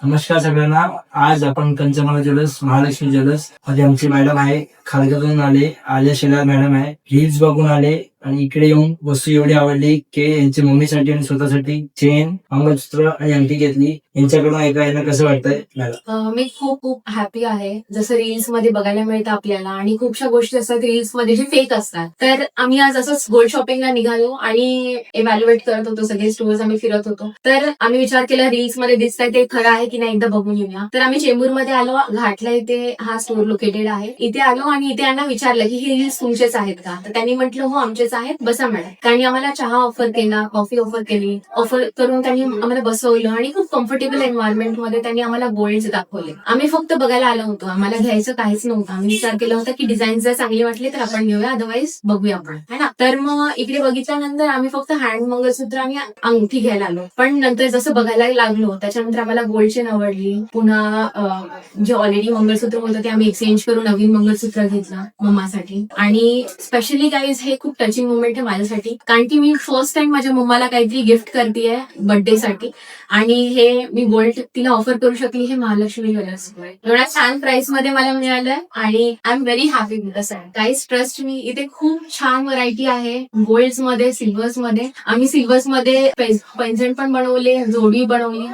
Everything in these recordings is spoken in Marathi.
नमस्कार सगळ्यांना. आज आपण पंचमला ज्वेलर्स, महालक्ष्मी ज्वेलर्स मध्ये आमची मॅडम आहे, खारघरवरून आले, आलिया शेलार मॅडम आहे. रील्स बघून आले आणि इकडे येऊन वस्तू एवढी आवडली की यांच्या मम्मीसाठी आणि स्वतःसाठी चेन, मंगळसूत्र आणि अंगठी घेतली. यांच्याकडून ऐकायला कसं वाटतंय मॅडम? मी खूप खूप हॅपी आहे. जसं रील्स मध्ये बघायला मिळतं आपल्याला आणि खूपशा गोष्टी असतात रील्स मध्ये जे फेक असतात. तर आम्ही आज असंच गोल्ड शॉपिंगला निघालो आणि इव्हॅल्युएट करत होतो, सगळे स्टोअर्स आम्ही फिरत होतो. तर आम्ही विचार केला रील्स मध्ये दिसतंय ते खरं आहे की नाही एकदा बघून येऊया. तर आम्ही चेंबूरमध्ये आलो, घाटला इथे हा स्टोअर लोकेटेड आहे. इथे आलो आणि इथे यांना विचारलं की हे रील्स तुमचेच आहेत का? तर त्यांनी म्हटलं हो आमचेच आहेत, बसा मॅडम. त्यांनी आम्हाला चहा ऑफर केला, कॉफी ऑफर केली. ऑफर करून त्यांनी आम्हाला बसवलं आणि खूप कम्फर्टेबल एन्व्हायरमेंट मध्ये त्यांनी आम्हाला गोल्ड दाखवले. आम्ही फक्त बघायला आलो होतो, आम्हाला घ्यायचं काहीच नव्हतं. आम्ही विचार केला होता की डिझाईन जर चांगली वाटली तर आपण घेऊया, अदरवाईज बघूया आपण, है ना. तर मग इकडे बघितल्यानंतर आम्ही फक्त हँड मंगळसूत्र आणि अंगठी घ्यायला आलो. पण नंतर जसं बघायला लागलो त्याच्यानंतर आम्हाला गोल्ड चेन आवडली. पुन्हा जे ऑलरेडी मंगळसूत्र होतं ते आम्ही एक्सचेंज करून नवीन मंगळसूत्र घेतलं मम्मासाठी. आणि स्पेशली गाईज हे खूप टचिंग मोमेंट आहे माझ्यासाठी, कारण की मी फर्स्ट टाइम माझ्या मम्माला काहीतरी गिफ्ट करतेय बर्थडे साठी आणि हे मी गोल्ड तिला ऑफर करू शकली हे महालक्ष्मी ज्वेलर्स. एवढ्या छान प्राइस मध्ये मला मिळालंय आणि I am very happy with this. Guys trust me, इथे खूप छान व्हरायटी आहे गोल्ड्स मध्ये, सिल्वर्स मध्ये. आम्ही सिल्वर्स मध्ये पेन्झेंट पण बनवले, जोडी बनवली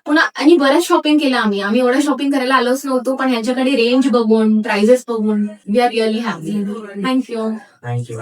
पुन्हा आणि बरंच शॉपिंग केलं आम्ही. एवढं शॉपिंग करायला आलोच नव्हतो, पण ह्यांच्याकडे रेंज बघून, प्राइजेस बघून we are really happy. Thank you. Thank you.